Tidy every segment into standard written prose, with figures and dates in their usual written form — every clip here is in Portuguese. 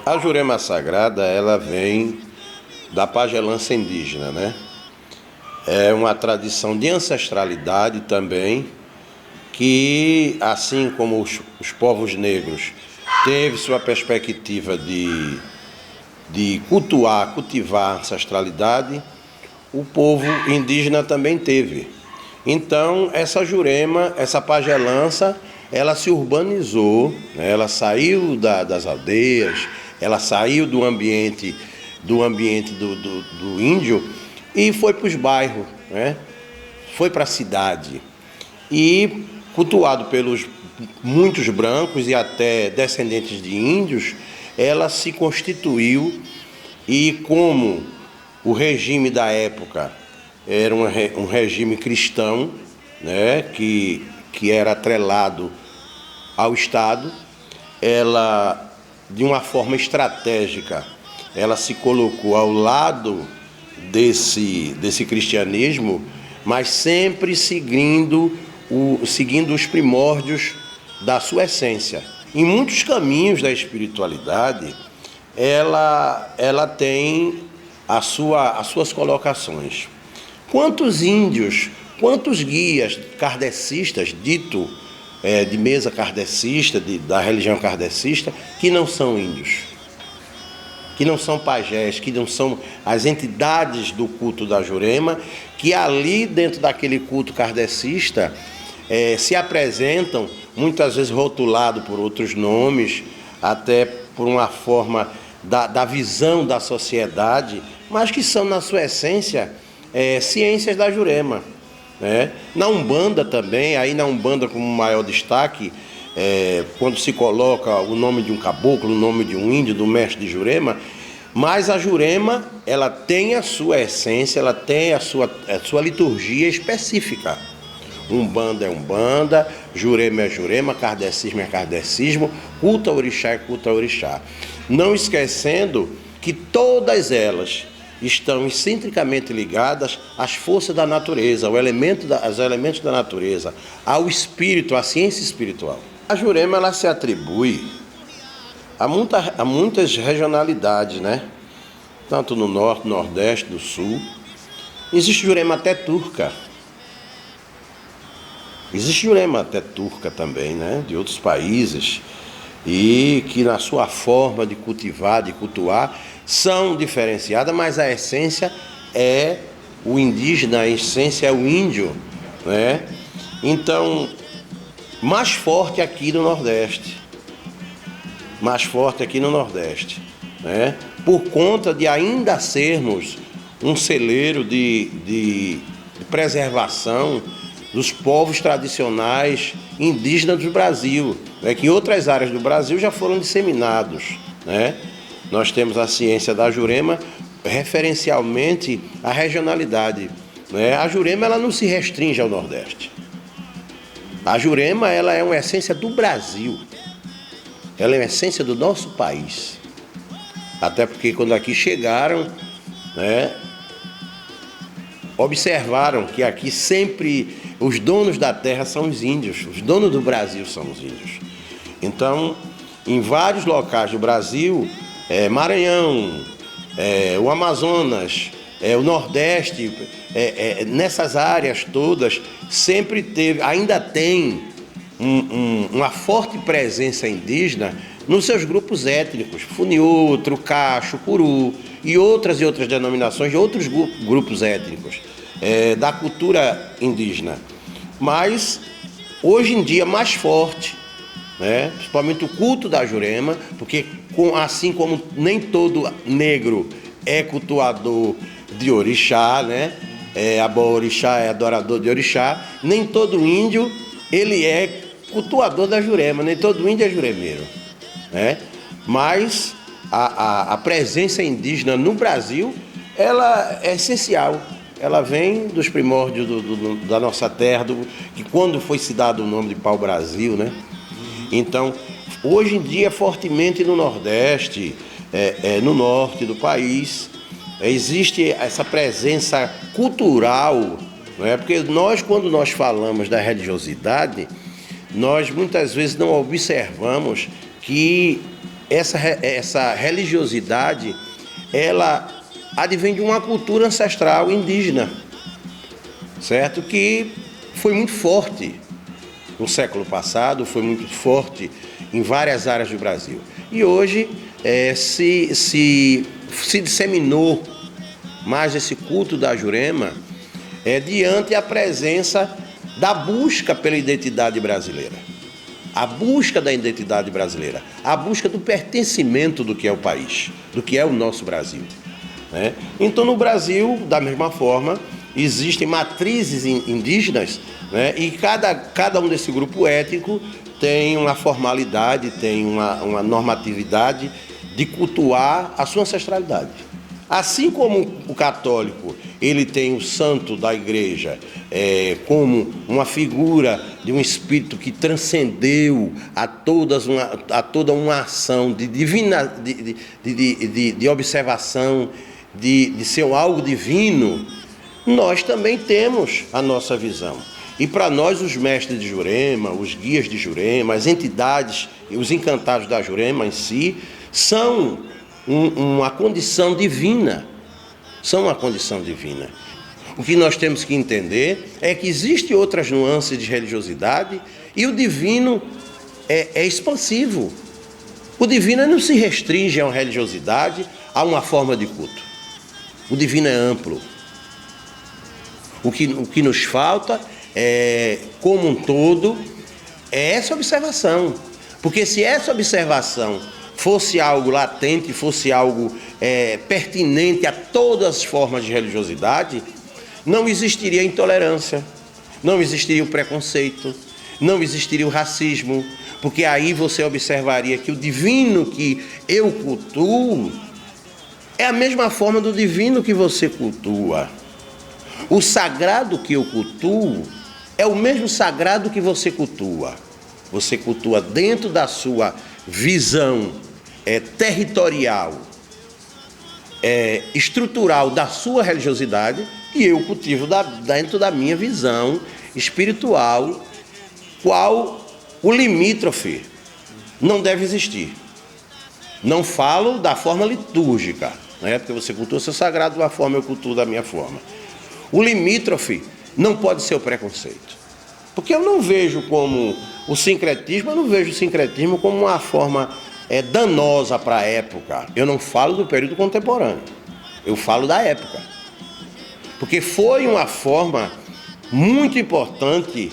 A Jurema Sagrada, ela vem da pagelança indígena, né? É uma tradição de ancestralidade também, que, assim como os povos negros teve sua perspectiva de cultivar a ancestralidade, o povo indígena também teve. Então, essa Jurema, essa pagelança, ela se urbanizou, né? Ela saiu das aldeias, ela saiu do ambiente do índio e foi para os bairros, né? Foi para a cidade. E, cultuado pelos muitos brancos e até descendentes de índios, ela se constituiu e, como o regime da época era um regime cristão, né, que era atrelado ao Estado, ela, de uma forma estratégica, ela se colocou ao lado desse cristianismo, mas sempre seguindo os primórdios da sua essência. Em muitos caminhos da espiritualidade, ela tem as suas colocações. Quantos índios, quantos guias kardecistas, dito de mesa kardecista, da religião kardecista, que não são índios, que não são pajés, que não são as entidades do culto da Jurema, que ali dentro daquele culto kardecista se apresentam, muitas vezes rotulado por outros nomes, até por uma forma da visão da sociedade, mas que são, na sua essência, ciências da Jurema, né? Na Umbanda também, aí na Umbanda como maior destaque, quando se coloca o nome de um caboclo, o nome de um índio, do mestre de Jurema, mas a Jurema, ela tem a sua essência, ela tem a sua liturgia específica. Umbanda é Umbanda, Jurema é Jurema, kardecismo é kardecismo, culto a orixá é culto a orixá. Não esquecendo que todas elas estão intrinsecamente ligadas às forças da natureza, aos elementos da natureza, ao espírito, à ciência espiritual. A Jurema, ela se atribui a muitas regionalidades, né? Tanto no norte, nordeste, no sul. Existe Jurema até turca. Existe Jurema até turca também, né? De outros países. E que na sua forma de cultivar, de cultuar, são diferenciadas, mas a essência é o indígena, a essência é o índio, né? Então, mais forte aqui no Nordeste. Mais forte aqui no Nordeste, né? Por conta de ainda sermos um celeiro de preservação dos povos tradicionais indígenas do Brasil, né? Que em outras áreas do Brasil já foram disseminados, né? Nós temos a ciência da Jurema referencialmente à regionalidade, né? A Jurema, ela não se restringe ao Nordeste. A Jurema, ela é uma essência do Brasil. Ela é uma essência do nosso país. Até porque quando aqui chegaram, né, observaram que aqui sempre os donos da terra são os índios, os donos do Brasil são os índios. Então, em vários locais do Brasil, Maranhão, o Amazonas, o Nordeste, nessas áreas todas, sempre teve, ainda tem uma forte presença indígena nos seus grupos étnicos, Funiô, Trucacho, Puru e outras denominações de outros grupos étnicos da cultura indígena. Mas, hoje em dia, mais forte, né? Principalmente o culto da Jurema, porque assim como nem todo negro é cultuador de orixá, né? Orixá é adorador de orixá, nem todo índio ele é cultuador da Jurema, nem todo índio é juremeiro, né? Mas a presença indígena no Brasil, ela é essencial. Ela vem dos primórdios da nossa terra, que quando foi se dado o nome de pau-brasil, né? Então, hoje em dia, fortemente no Nordeste, no norte do país, existe essa presença cultural, não é? Porque quando nós falamos da religiosidade, nós muitas vezes não observamos que essa religiosidade, ela advém de uma cultura ancestral indígena, certo? Que foi muito forte no século passado, foi muito forte em várias áreas do Brasil. E hoje se disseminou mais esse culto da Jurema diante a presença da busca pela identidade brasileira. A busca da identidade brasileira, a busca do pertencimento do que é o país, do que é o nosso Brasil, né? Então, no Brasil, da mesma forma, existem matrizes indígenas, né? E cada um desse grupo étnico tem uma formalidade, tem uma normatividade de cultuar a sua ancestralidade. Assim como o católico, ele tem o santo da igreja como uma figura de um espírito que transcendeu a toda uma ação de divina, de observação, de ser algo divino, nós também temos a nossa visão. E para nós, os mestres de Jurema, os guias de Jurema, as entidades, os encantados da Jurema em si, são uma condição divina. São uma condição divina. O que nós temos que entender é que existem outras nuances de religiosidade e o divino é expansivo. O divino não se restringe a uma religiosidade, a uma forma de culto. O divino é amplo. O que nos falta como um todo, é essa observação. Porque se essa observação fosse algo latente, fosse algo pertinente a todas as formas de religiosidade, não existiria intolerância, não existiria o preconceito, não existiria o racismo, porque aí você observaria que o divino que eu cultuo é a mesma forma do divino que você cultua. O sagrado que eu cultuo é o mesmo sagrado que você cultua. Você cultua dentro da sua visão territorial, estrutural da sua religiosidade, e eu cultivo dentro da minha visão espiritual, qual o limítrofe não deve existir. Não falo da forma litúrgica, né? Porque você cultua o seu sagrado de uma forma, eu cultuo da minha forma. O limítrofe não pode ser o preconceito. Porque eu não vejo como o sincretismo, eu não vejo o sincretismo como uma forma danosa para a época. Eu não falo do período contemporâneo, eu falo da época. Porque foi uma forma muito importante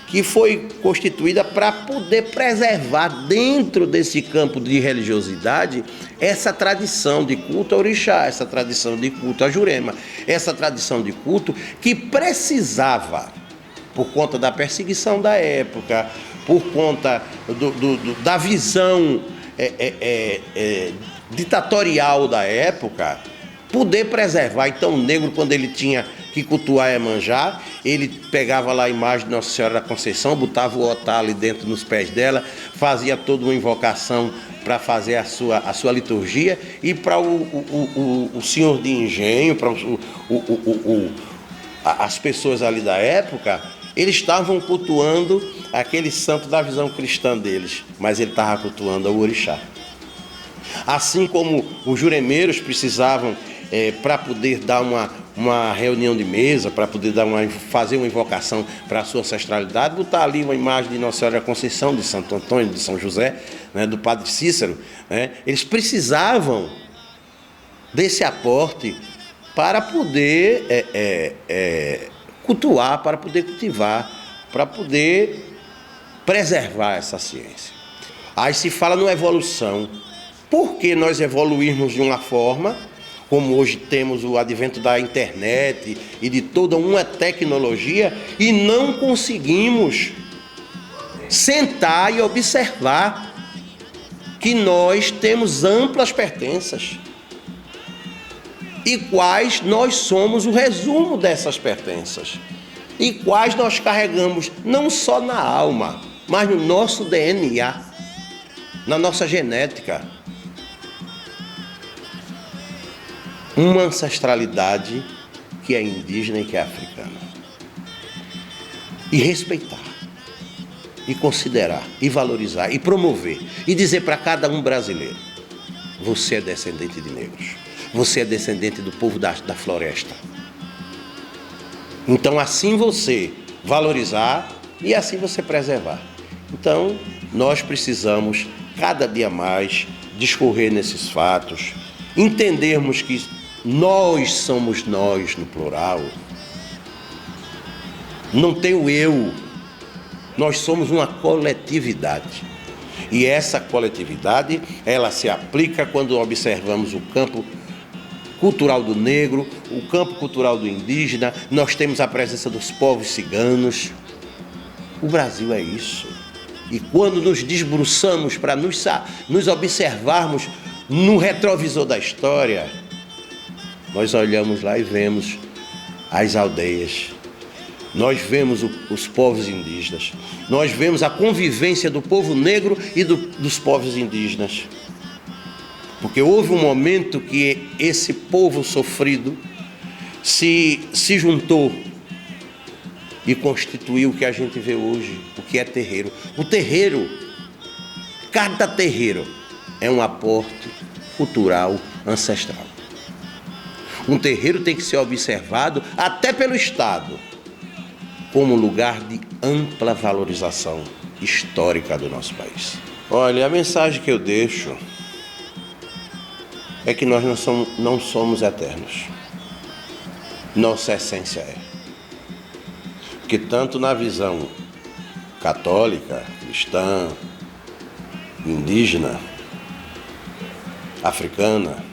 que foi constituída para poder preservar dentro desse campo de religiosidade essa tradição de culto ao orixá, essa tradição de culto à Jurema, essa tradição de culto que precisava, por conta da perseguição da época, por conta da visão ditatorial da época, poder preservar. Então o negro, quando ele tinha que cultuar Iemanjá, ele pegava lá a imagem de Nossa Senhora da Conceição, botava o otá ali dentro nos pés dela, fazia toda uma invocação para fazer a sua liturgia, e para o senhor de engenho, para as pessoas ali da época, eles estavam cultuando aquele santo da visão cristã deles, mas ele estava cultuando o orixá. Assim como os juremeiros precisavam, para poder dar uma reunião de mesa, para poder fazer uma invocação para a sua ancestralidade, botar ali uma imagem de Nossa Senhora da Conceição, de Santo Antônio, de São José, né, do Padre Cícero, né? Eles precisavam desse aporte para poder cultuar, para poder cultivar, para poder preservar essa ciência. Aí se fala numa evolução. Por que nós evoluirmos de uma forma, como hoje temos o advento da internet e de toda uma tecnologia, e não conseguimos sentar e observar que nós temos amplas pertenças e quais nós somos o resumo dessas pertenças, e quais nós carregamos não só na alma, mas no nosso DNA, na nossa genética. uma ancestralidade que é indígena e que é africana. E respeitar, e considerar, e valorizar, e promover, e dizer para cada um brasileiro: você é descendente de negros, você é descendente do povo da floresta. Então assim você valorizar e assim você preservar. Então nós precisamos cada dia mais discorrer nesses fatos, entendermos que nós somos nós no plural. Não tem o eu, nós somos uma coletividade. E essa coletividade, ela se aplica quando observamos o campo cultural do negro, o campo cultural do indígena, nós temos a presença dos povos ciganos. O Brasil é isso. E quando nos debruçamos para nos observarmos no retrovisor da história, nós olhamos lá e vemos as aldeias, nós vemos os povos indígenas, nós vemos a convivência do povo negro e dos povos indígenas. Porque houve um momento que esse povo sofrido se juntou e constituiu o que a gente vê hoje, o que é terreiro. O terreiro, cada terreiro é um aporte cultural ancestral. Um terreiro tem que ser observado até pelo Estado como lugar de ampla valorização histórica do nosso país. Olha, a mensagem que eu deixo é que nós não somos eternos. Nossa essência é. Porque tanto na visão católica, cristã, indígena, africana,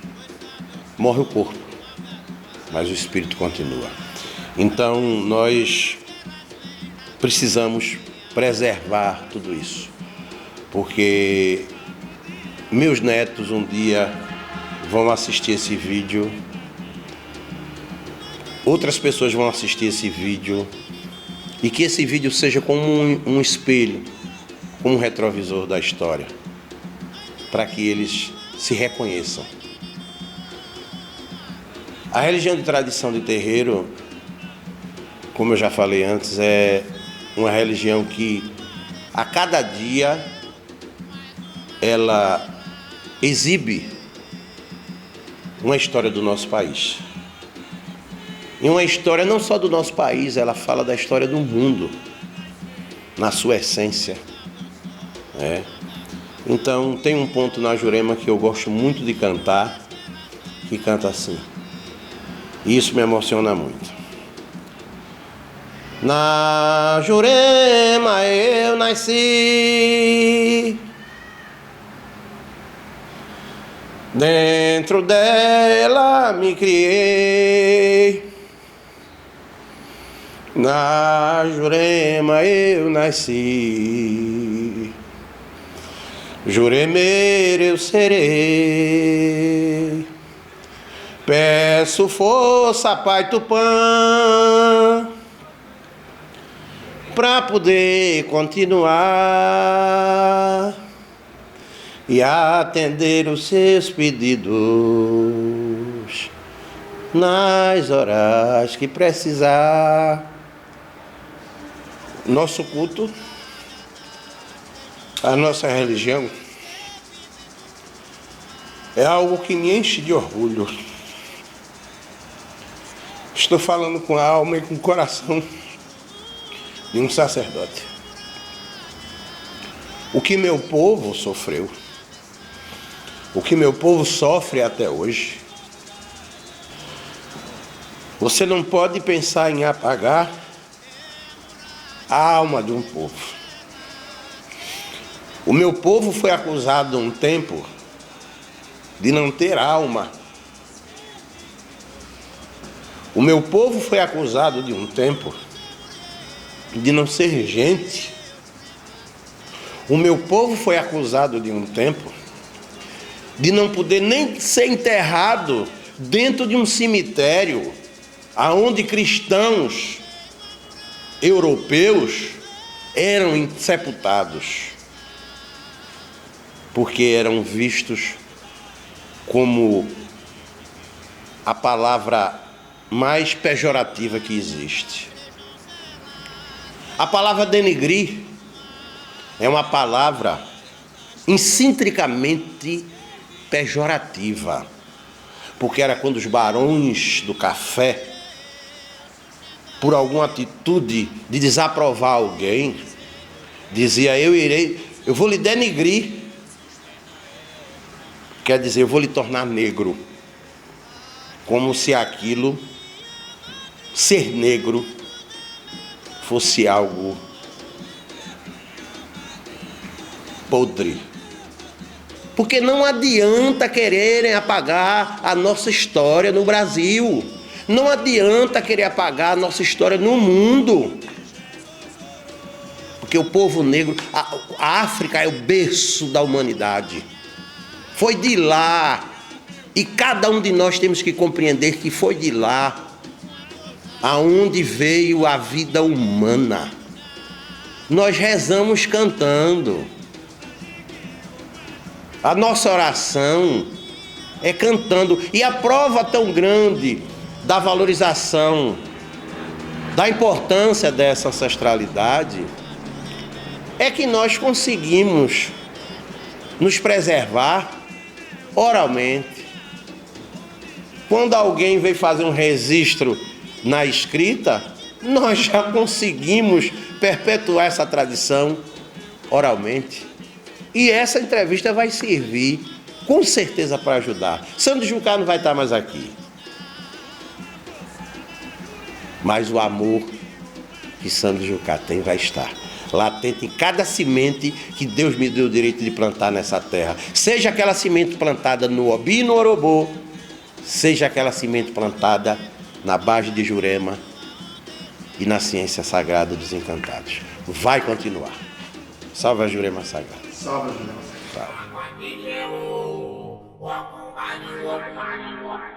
morre o corpo, mas o espírito continua. Então nós precisamos preservar tudo isso, porque meus netos um dia vão assistir esse vídeo, outras pessoas vão assistir esse vídeo, e que esse vídeo seja como um espelho, como um retrovisor da história, para que eles se reconheçam. A religião de tradição de terreiro, como eu já falei antes, é uma religião que a cada dia ela exibe uma história do nosso país. E uma história não só do nosso país, ela fala da história do mundo, na sua essência. Então tem um ponto na Jurema que eu gosto muito de cantar, que canta assim. E isso me emociona muito. Na Jurema eu nasci, dentro dela me criei. Na Jurema eu nasci, juremeiro eu serei. Peço força, Pai Tupã, pra poder continuar e atender os seus pedidos nas horas que precisar. Nosso culto, a nossa religião, é algo que me enche de orgulho. Estou falando com a alma e com o coração de um sacerdote. O que meu povo sofreu, o que meu povo sofre até hoje, você não pode pensar em apagar a alma de um povo. O meu povo foi acusado um tempo de não ter alma. O meu povo foi acusado de um tempo de não ser gente. O meu povo foi acusado de um tempo de não poder nem ser enterrado dentro de um cemitério aonde cristãos europeus eram sepultados, porque eram vistos como a palavra mais pejorativa que existe. A palavra denegrir é uma palavra intrinsecamente pejorativa, porque era quando os barões do café, por alguma atitude de desaprovar alguém, dizia: eu vou lhe denegrir, quer dizer, eu vou lhe tornar negro, como se aquilo, ser negro, fosse algo podre. Porque não adianta quererem apagar a nossa história no Brasil. Não adianta querer apagar a nossa história no mundo. Porque o povo negro, a África é o berço da humanidade. Foi de lá. E cada um de nós temos que compreender que foi de lá aonde veio a vida humana. Nós rezamos cantando. A nossa oração é cantando. E a prova tão grande da valorização, da importância dessa ancestralidade, é que nós conseguimos nos preservar oralmente. Quando alguém veio fazer um registro na escrita, nós já conseguimos perpetuar essa tradição oralmente. E essa entrevista vai servir, com certeza, para ajudar. Sandro Jucá não vai estar mais aqui, mas o amor que Sandro Jucá tem vai estar latente em cada semente que Deus me deu o direito de plantar nessa terra. Seja aquela semente plantada no Obi e no Orobô, seja aquela semente plantada na base de Jurema e na ciência sagrada dos encantados. Vai continuar. Salve a Jurema Sagrada. Salve a Jurema Sagrada. Salve.